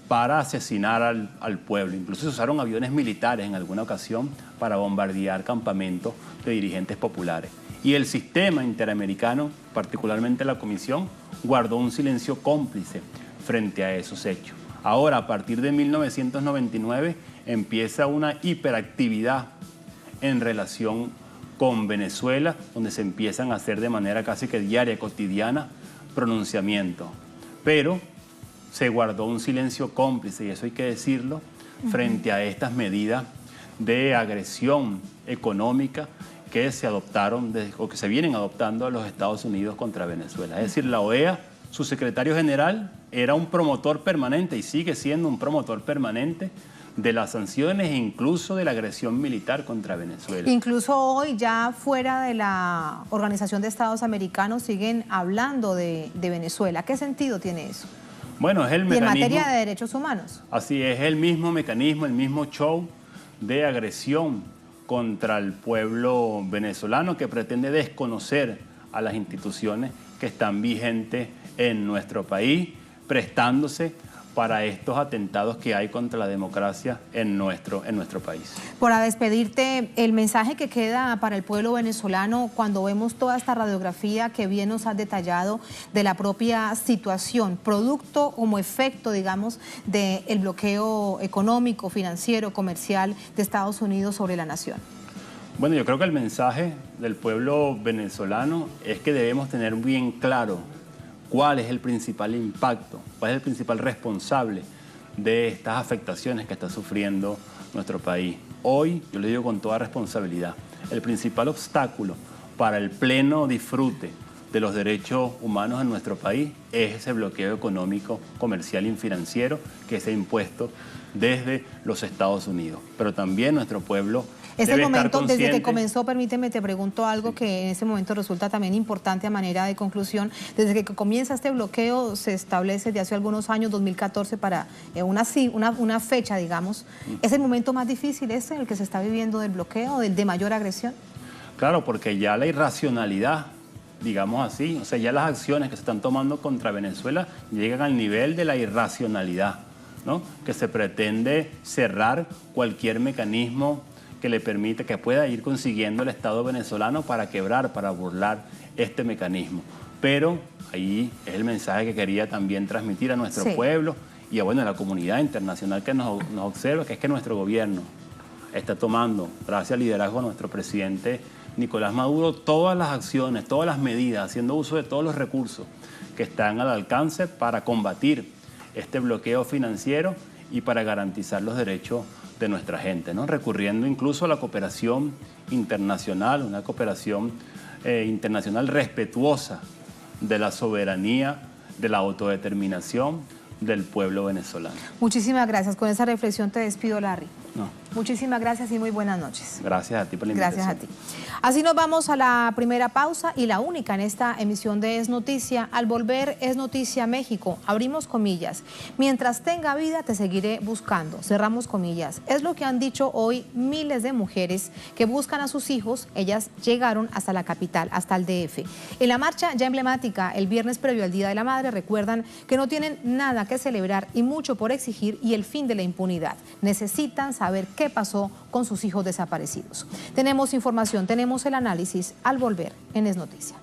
para asesinar al pueblo. Incluso se usaron aviones militares en alguna ocasión para bombardear campamentos de dirigentes populares. Y el sistema interamericano, particularmente la Comisión, guardó un silencio cómplice frente a esos hechos. Ahora, a partir de 1999, empieza una hiperactividad en relación con Venezuela, donde se empiezan a hacer de manera casi que diaria, cotidiana, pronunciamientos. Pero se guardó un silencio cómplice, y eso hay que decirlo, frente a estas medidas de agresión económica que se adoptaron o que se vienen adoptando a los Estados Unidos contra Venezuela. Es decir, la OEA, su secretario general, era un promotor permanente y sigue siendo un promotor permanente de las sanciones e incluso de la agresión militar contra Venezuela. Incluso hoy, ya fuera de la Organización de Estados Americanos, siguen hablando de Venezuela. ¿Qué sentido tiene eso? Bueno, es el mecanismo... Y en materia de derechos humanos. Así es, el mismo mecanismo, el mismo show de agresión contra el pueblo venezolano que pretende desconocer a las instituciones que están vigentes en nuestro país, prestándose para estos atentados que hay contra la democracia en nuestro país. Para despedirte, el mensaje que queda para el pueblo venezolano cuando vemos toda esta radiografía que bien nos has detallado de la propia situación, producto como efecto, digamos, del bloqueo económico, financiero, comercial de Estados Unidos sobre la nación. Bueno, yo creo que el mensaje del pueblo venezolano es que debemos tener bien claro cuál es el principal impacto, cuál es el principal responsable de estas afectaciones que está sufriendo nuestro país. Hoy, yo le digo con toda responsabilidad, el principal obstáculo para el pleno disfrute de los derechos humanos en nuestro país es ese bloqueo económico, comercial y financiero que se ha impuesto desde los Estados Unidos. Pero también nuestro pueblo Es debe el momento, estar consciente. desde que comenzó, permíteme, te pregunto algo Sí. que en ese momento resulta también importante a manera de conclusión. Desde que comienza este bloqueo, se establece de hace algunos años, 2014, para una fecha, digamos. ¿Es el momento más difícil en el que se está viviendo del bloqueo, del de mayor agresión? Claro, porque ya la irracionalidad, digamos así, o sea, ya las acciones que se están tomando contra Venezuela llegan al nivel de la irracionalidad, ¿no? Que se pretende cerrar cualquier mecanismo que le permite, que pueda ir consiguiendo el Estado venezolano para quebrar, para burlar este mecanismo. Pero ahí es el mensaje que quería también transmitir a nuestro pueblo y a, bueno, a la comunidad internacional que nos observa, que es que nuestro gobierno está tomando, gracias al liderazgo de nuestro presidente Nicolás Maduro, todas las acciones, todas las medidas, haciendo uso de todos los recursos que están al alcance para combatir este bloqueo financiero y para garantizar los derechos de nuestra gente, ¿no? Recurriendo incluso a la cooperación internacional, una cooperación internacional respetuosa de la soberanía, de la autodeterminación del pueblo venezolano. Muchísimas gracias. Con esa reflexión te despido, Larry. No. Muchísimas gracias y muy buenas noches. Gracias a ti por la invitación. Gracias a ti. Así nos vamos a la primera pausa y la única en esta emisión de Es Noticia. Al volver, Es Noticia México. Abrimos comillas. Mientras tenga vida, te seguiré buscando. Cerramos comillas. Es lo que han dicho hoy miles de mujeres que buscan a sus hijos. Ellas llegaron hasta la capital, hasta el DF. En la marcha ya emblemática, el viernes previo al Día de la Madre, recuerdan que no tienen nada que celebrar y mucho por exigir y el fin de la impunidad. Necesitan saber qué pasó con sus hijos desaparecidos. Tenemos información, tenemos el análisis al volver en Es Noticia.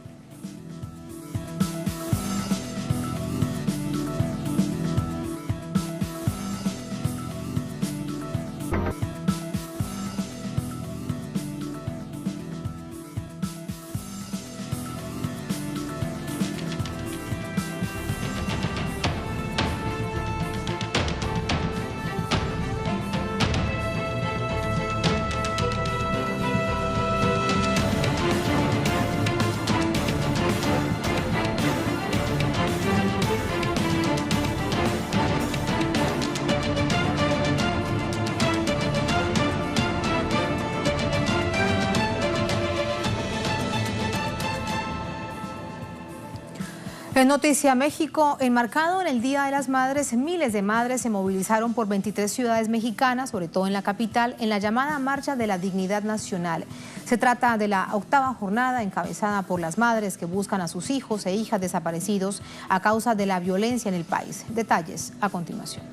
En Noticia México, enmarcado en el Día de las Madres, miles de madres se movilizaron por 23 ciudades mexicanas, sobre todo en la capital, en la llamada Marcha de la Dignidad Nacional. Se trata de la 8ª jornada encabezada por las madres que buscan a sus hijos e hijas desaparecidos a causa de la violencia en el país. Detalles a continuación.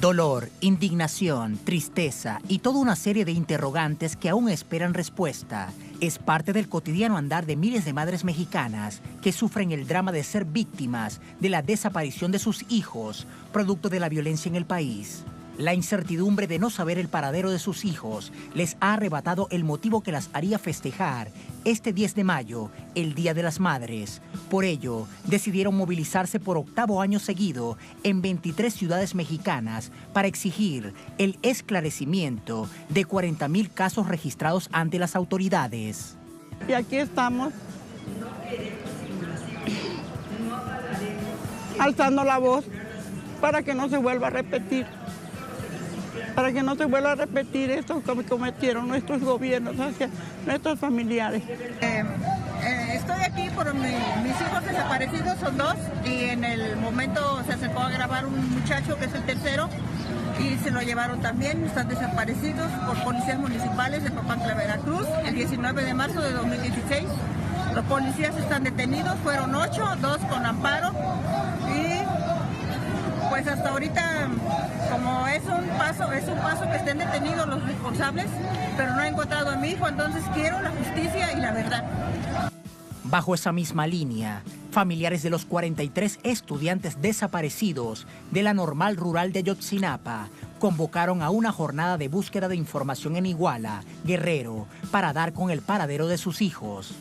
Dolor, indignación, tristeza y toda una serie de interrogantes que aún esperan respuesta. Es parte del cotidiano andar de miles de madres mexicanas que sufren el drama de ser víctimas de la desaparición de sus hijos, producto de la violencia en el país. La incertidumbre de no saber el paradero de sus hijos les ha arrebatado el motivo que las haría festejar este 10 de mayo, el Día de las Madres. Por ello, decidieron movilizarse por 8º año seguido en 23 ciudades mexicanas para exigir el esclarecimiento de 40,000 casos registrados ante las autoridades. Y aquí estamos, alzando la voz para que no se vuelva a repetir. Para que no se vuelva a repetir esto que cometieron nuestros gobiernos hacia nuestros familiares. Estoy aquí por mis hijos desaparecidos, son 2, y en el momento se acercó a grabar un muchacho que es el tercero y se lo llevaron también, están desaparecidos por policías municipales de Papantla, Veracruz, el 19 de marzo de 2016. Los policías están detenidos, fueron 8, 2 con amparo, y pues hasta ahorita, como es un paso que estén detenidos los responsables, pero no he encontrado a mi hijo, entonces quiero la justicia y la verdad. Bajo esa misma línea, familiares de los 43 estudiantes desaparecidos de la Normal Rural de Ayotzinapa convocaron a una jornada de búsqueda de información en Iguala, Guerrero, para dar con el paradero de sus hijos.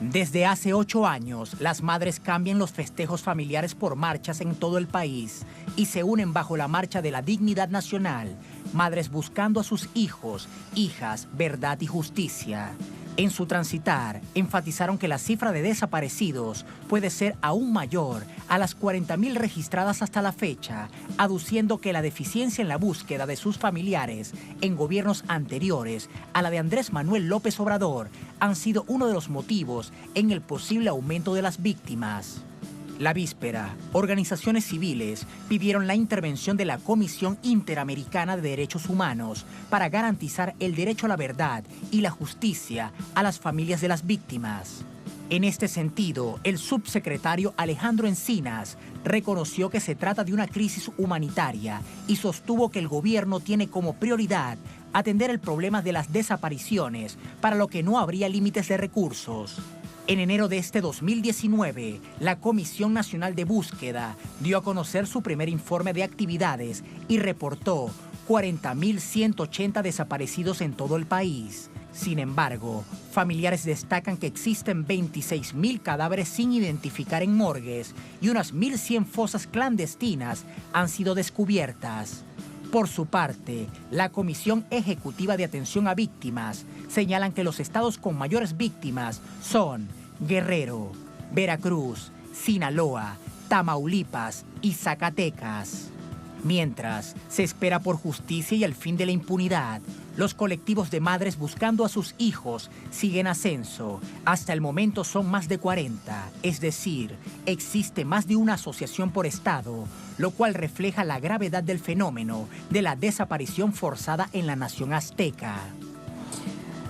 Desde hace 8 años, las madres cambian los festejos familiares por marchas en todo el país y se unen bajo la marcha de la dignidad nacional, madres buscando a sus hijos, hijas, verdad y justicia. En su transitar, enfatizaron que la cifra de desaparecidos puede ser aún mayor a las 40.000 registradas hasta la fecha, aduciendo que la deficiencia en la búsqueda de sus familiares en gobiernos anteriores a la de Andrés Manuel López Obrador han sido uno de los motivos en el posible aumento de las víctimas. La víspera, organizaciones civiles pidieron la intervención de la Comisión Interamericana de Derechos Humanos para garantizar el derecho a la verdad y la justicia a las familias de las víctimas. En este sentido, el subsecretario Alejandro Encinas reconoció que se trata de una crisis humanitaria y sostuvo que el gobierno tiene como prioridad atender el problema de las desapariciones, para lo que no habría límites de recursos. En enero de este 2019, la Comisión Nacional de Búsqueda dio a conocer su primer informe de actividades y reportó 40.180 desaparecidos en todo el país. Sin embargo, familiares destacan que existen 26.000 cadáveres sin identificar en morgues y unas 1.100 fosas clandestinas han sido descubiertas. Por su parte, la Comisión Ejecutiva de Atención a Víctimas señalan que los estados con mayores víctimas son Guerrero, Veracruz, Sinaloa, Tamaulipas y Zacatecas. Mientras se espera por justicia y el fin de la impunidad, los colectivos de madres buscando a sus hijos siguen ascenso. Hasta el momento son más de 40, es decir, existe más de una asociación por estado, lo cual refleja la gravedad del fenómeno de la desaparición forzada en la nación azteca.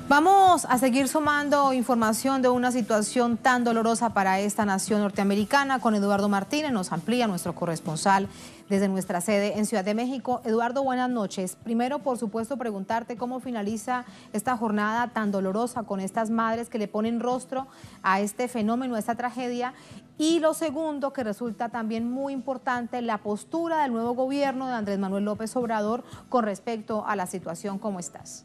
Vamos a seguir sumando información de una situación tan dolorosa para esta nación norteamericana con Eduardo Martínez. Nos amplía nuestro corresponsal desde nuestra sede en Ciudad de México. Eduardo, buenas noches. Primero, por supuesto, preguntarte cómo finaliza esta jornada tan dolorosa con estas madres que le ponen rostro a este fenómeno, a esta tragedia. Y lo segundo, que resulta también muy importante, la postura del nuevo gobierno de Andrés Manuel López Obrador con respecto a la situación. ¿Cómo estás?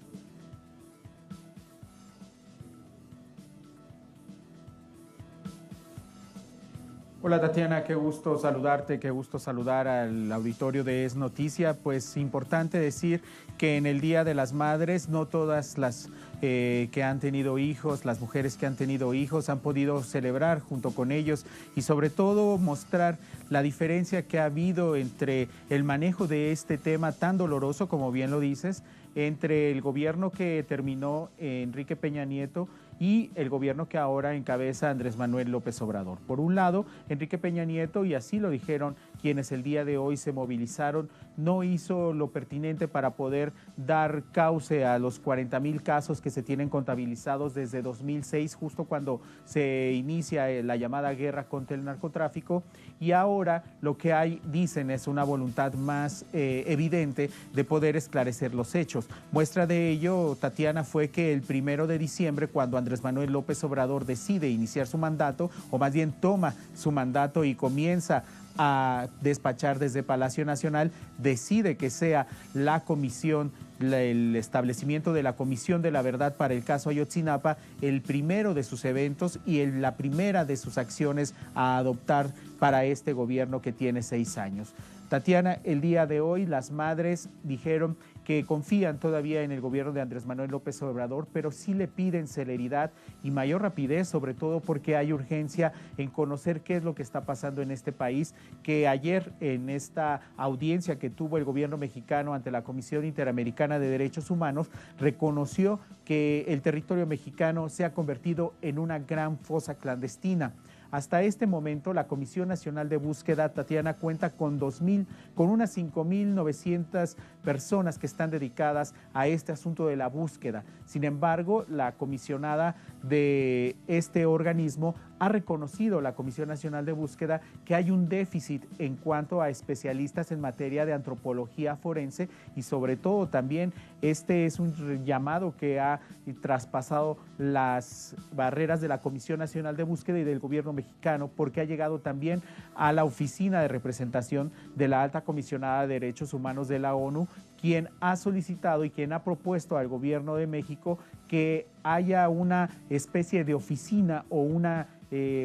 Hola Tatiana, qué gusto saludarte, qué gusto saludar al auditorio de Es Noticia. Pues importante decir que en el Día de las Madres no todas las que han tenido hijos, las mujeres que han tenido hijos han podido celebrar junto con ellos y sobre todo mostrar la diferencia que ha habido entre el manejo de este tema tan doloroso, como bien lo dices, entre el gobierno que terminó Enrique Peña Nieto y el gobierno que ahora encabeza Andrés Manuel López Obrador. Por un lado, Enrique Peña Nieto, y así lo dijeron quienes el día de hoy se movilizaron, no hizo lo pertinente para poder dar cauce a los 40.000 casos que se tienen contabilizados desde 2006, justo cuando se inicia la llamada guerra contra el narcotráfico, y ahora lo que hay, dicen, es una voluntad más evidente de poder esclarecer los hechos. Muestra de ello, Tatiana, fue que el 1 de diciembre, cuando Andrés Manuel López Obrador decide iniciar su mandato, o más bien toma su mandato y comienza a despachar desde Palacio Nacional, decide que sea la comisión, el establecimiento de la Comisión de la Verdad para el caso Ayotzinapa, el primero de sus eventos y la primera de sus acciones a adoptar para este gobierno que tiene 6 años. Tatiana, el día de hoy las madres dijeron que confían todavía en el gobierno de Andrés Manuel López Obrador, pero sí le piden celeridad y mayor rapidez, sobre todo porque hay urgencia en conocer qué es lo que está pasando en este país, que ayer en esta audiencia que tuvo el gobierno mexicano ante la Comisión Interamericana de Derechos Humanos, reconoció que el territorio mexicano se ha convertido en una gran fosa clandestina. Hasta este momento, la Comisión Nacional de Búsqueda, Tatiana, cuenta con unas 5.900 personas que están dedicadas a este asunto de la búsqueda. Sin embargo, la comisionada de este organismo ha reconocido, la Comisión Nacional de Búsqueda, que hay un déficit en cuanto a especialistas en materia de antropología forense y sobre todo también este es un llamado que ha traspasado las barreras de la Comisión Nacional de Búsqueda y del gobierno mexicano, porque ha llegado también a la oficina de representación de la Alta Comisionada de Derechos Humanos de la ONU, quien ha solicitado y quien ha propuesto al gobierno de México que haya una especie de oficina o una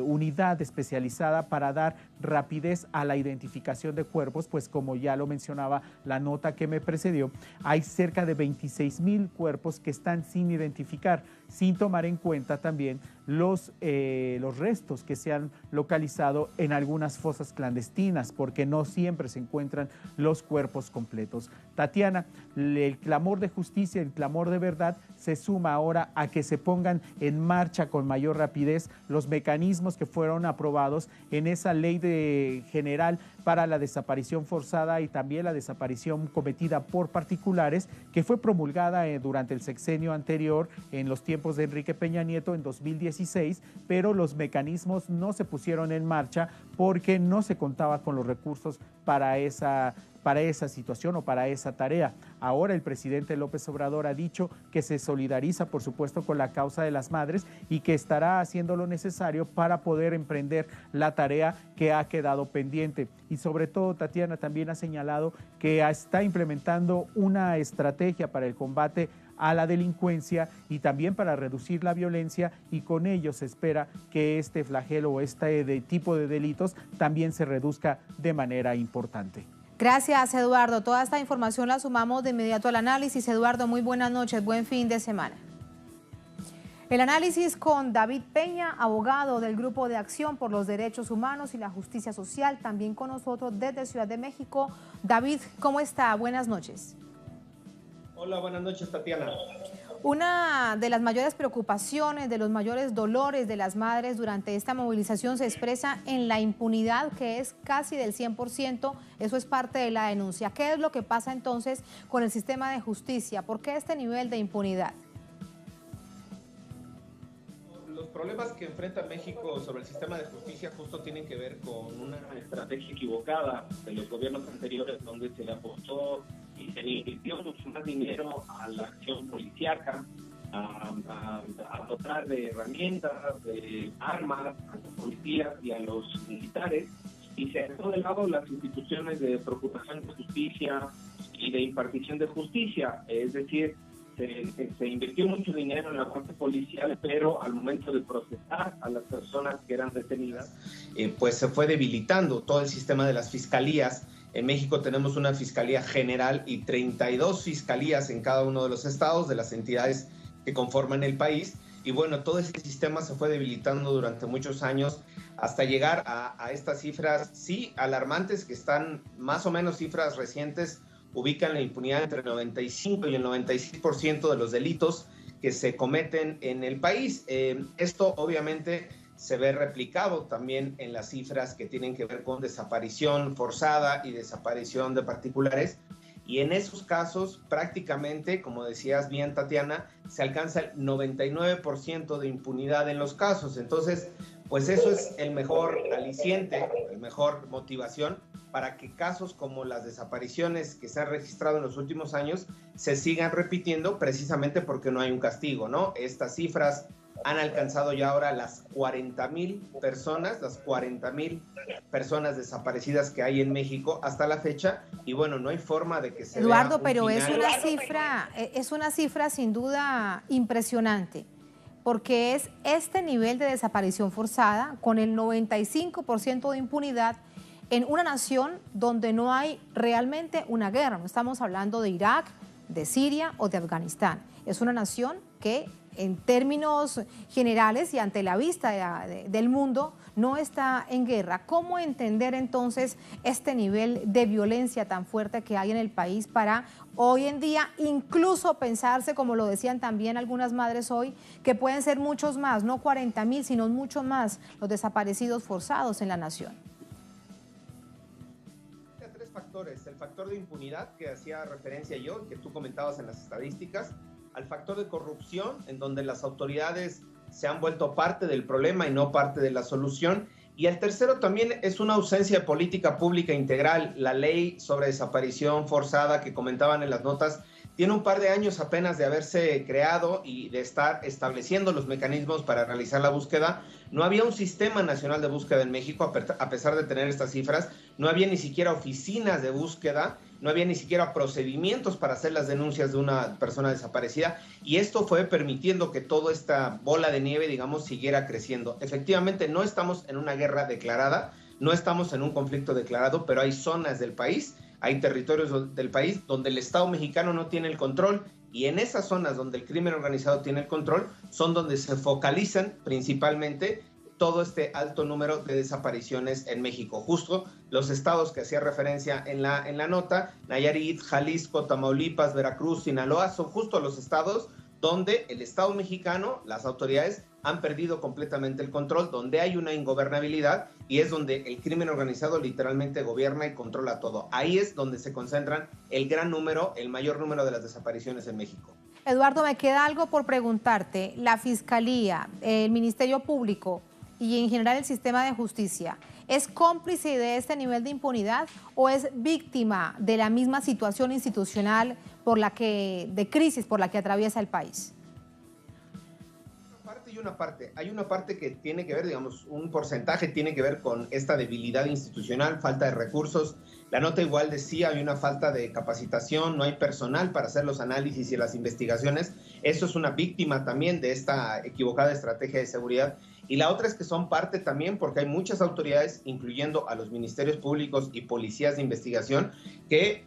unidad especializada para dar rapidez a la identificación de cuerpos, pues como ya lo mencionaba la nota que me precedió, hay cerca de 26,000 cuerpos que están sin identificar, sin tomar en cuenta también los restos que se han localizado en algunas fosas clandestinas, porque no siempre se encuentran los cuerpos completos. Tatiana, el clamor de justicia, el clamor de verdad se suma ahora a que se pongan en marcha con mayor rapidez los mecanismos que fueron aprobados en esa ley general para la desaparición forzada y también la desaparición cometida por particulares, que fue promulgada durante el sexenio anterior, en los tiempos de Enrique Peña Nieto en 2016, pero los mecanismos no se pusieron en marcha porque no se contaba con los recursos para esa situación o para esa tarea. Ahora el presidente López Obrador ha dicho que se solidariza, por supuesto, con la causa de las madres y que estará haciendo lo necesario para poder emprender la tarea que ha quedado pendiente. Y sobre todo, Tatiana también ha señalado que está implementando una estrategia para el combate a la delincuencia y también para reducir la violencia, y con ello se espera que este flagelo o este tipo de delitos también se reduzca de manera importante. Gracias, Eduardo. Toda esta información la sumamos de inmediato al análisis. Eduardo, muy buenas noches, buen fin de semana. El análisis con David Peña, abogado del Grupo de Acción por los Derechos Humanos y la Justicia Social, también con nosotros desde Ciudad de México. David, ¿cómo está? Buenas noches. Hola, buenas noches, Tatiana. Una de las mayores preocupaciones, de los mayores dolores de las madres durante esta movilización se expresa en la impunidad, que es casi del 100%, eso es parte de la denuncia. ¿Qué es lo que pasa entonces con el sistema de justicia? ¿Por qué este nivel de impunidad? Los problemas que enfrenta México sobre el sistema de justicia justo tienen que ver con una estrategia equivocada de los gobiernos anteriores, donde se le apostó y se le invirtió mucho más dinero a la acción policíaca, a dotar de herramientas, de armas a los policías y a los militares, y se dejó de lado las instituciones de procuración de justicia y de impartición de justicia. Es decir, se invirtió mucho dinero en la parte policial, pero al momento de procesar a las personas que eran detenidas, pues se fue debilitando todo el sistema de las fiscalías. En México tenemos una fiscalía general y 32 fiscalías en cada uno de los estados, de las entidades que conforman el país. Y bueno, todo ese sistema se fue debilitando durante muchos años hasta llegar a estas cifras, sí, alarmantes, que están más o menos cifras recientes, ubican la impunidad entre el 95 y el 96% de los delitos que se cometen en el país. Esto obviamente se ve replicado también en las cifras que tienen que ver con desaparición forzada y desaparición de particulares. Y en esos casos, prácticamente, como decías bien, Tatiana, se alcanza el 99% de impunidad en los casos. Entonces, pues eso es el mejor aliciente, la mejor motivación para que casos como las desapariciones que se han registrado en los últimos años se sigan repitiendo, precisamente porque no hay un castigo, ¿no? Estas cifras han alcanzado ya ahora las 40,000 personas, las 40,000 personas desaparecidas que hay en México hasta la fecha, y bueno, no hay forma de que se Eduardo, vea pero final. es una cifra sin duda impresionante, porque es este nivel de desaparición forzada con el 95% de impunidad en una nación donde no hay realmente una guerra. No estamos hablando de Irak, de Siria o de Afganistán. Es una nación que en términos generales y ante la vista del mundo no está en guerra. ¿Cómo entender entonces este nivel de violencia tan fuerte que hay en el país para hoy en día incluso pensarse, como lo decían también algunas madres hoy, que pueden ser muchos más, no 40.000, sino mucho más los desaparecidos forzados en la nación? Hay tres factores: el factor de impunidad que hacía referencia yo, que tú comentabas en las estadísticas, al factor de corrupción, en donde las autoridades se han vuelto parte del problema y no parte de la solución. Y el tercero también es una ausencia de política pública integral. La ley sobre desaparición forzada que comentaban en las notas tiene un par de años apenas de haberse creado y de estar estableciendo los mecanismos para realizar la búsqueda. No había un sistema nacional de búsqueda en México, a pesar de tener estas cifras. No había ni siquiera oficinas de búsqueda, no había ni siquiera procedimientos para hacer las denuncias de una persona desaparecida, y esto fue permitiendo que toda esta bola de nieve, digamos, siguiera creciendo. Efectivamente, no estamos en una guerra declarada, no estamos en un conflicto declarado, pero hay zonas del país, hay territorios del país donde el Estado mexicano no tiene el control, y en esas zonas donde el crimen organizado tiene el control son donde se focalizan principalmente todo este alto número de desapariciones en México. Justo los estados que hacía referencia en la nota, Nayarit, Jalisco, Tamaulipas, Veracruz, Sinaloa, son justo los estados donde el Estado mexicano, las autoridades, han perdido completamente el control, donde hay una ingobernabilidad y es donde el crimen organizado literalmente gobierna y controla todo. Ahí es donde se concentran el mayor número de las desapariciones en México. Eduardo, me queda algo por preguntarte. La Fiscalía, el Ministerio Público y en general el sistema de justicia, ¿es cómplice de este nivel de impunidad o es víctima de la misma situación institucional de crisis por la que atraviesa el país? Una parte. Hay una parte que tiene que ver, digamos, un porcentaje tiene que ver con esta debilidad institucional, falta de recursos. La nota igual decía, hay una falta de capacitación, no hay personal para hacer los análisis y las investigaciones. Eso es una víctima también de esta equivocada estrategia de seguridad. Y la otra es que son parte también porque hay muchas autoridades, incluyendo a los ministerios públicos y policías de investigación, que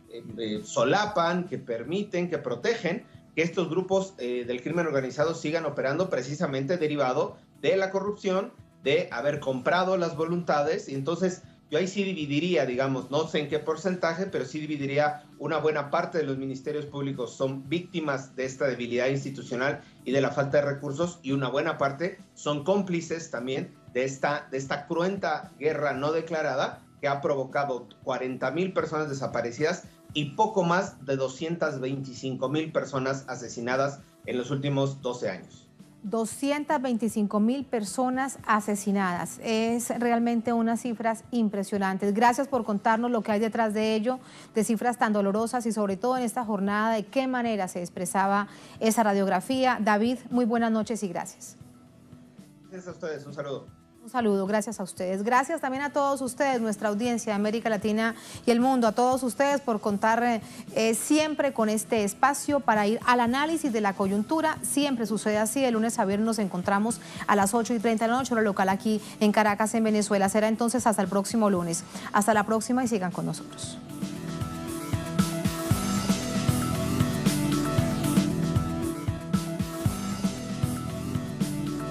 solapan, que permiten, que protegen que estos grupos del crimen organizado sigan operando, precisamente derivado de la corrupción, de haber comprado las voluntades. Y entonces yo ahí sí dividiría, digamos, no sé en qué porcentaje, pero sí dividiría una buena parte de los ministerios públicos son víctimas de esta debilidad institucional y de la falta de recursos, y una buena parte son cómplices también de esta cruenta guerra no declarada que ha provocado 40,000 personas desaparecidas y poco más de 225,000 personas asesinadas en los últimos 12 años. 225,000 personas asesinadas. Es realmente unas cifras impresionantes. Gracias por contarnos lo que hay detrás de ello, de cifras tan dolorosas y sobre todo en esta jornada, de qué manera se expresaba esa radiografía. David, muy buenas noches y gracias. Gracias a ustedes, un saludo. Un saludo, gracias a ustedes. Gracias también a todos ustedes, nuestra audiencia de América Latina y el mundo, a todos ustedes por contar siempre con este espacio para ir al análisis de la coyuntura. Siempre sucede así, de lunes a viernes nos encontramos a las 8:30 de la noche, hora local aquí en Caracas, en Venezuela. Será entonces hasta el próximo lunes. Hasta la próxima y sigan con nosotros.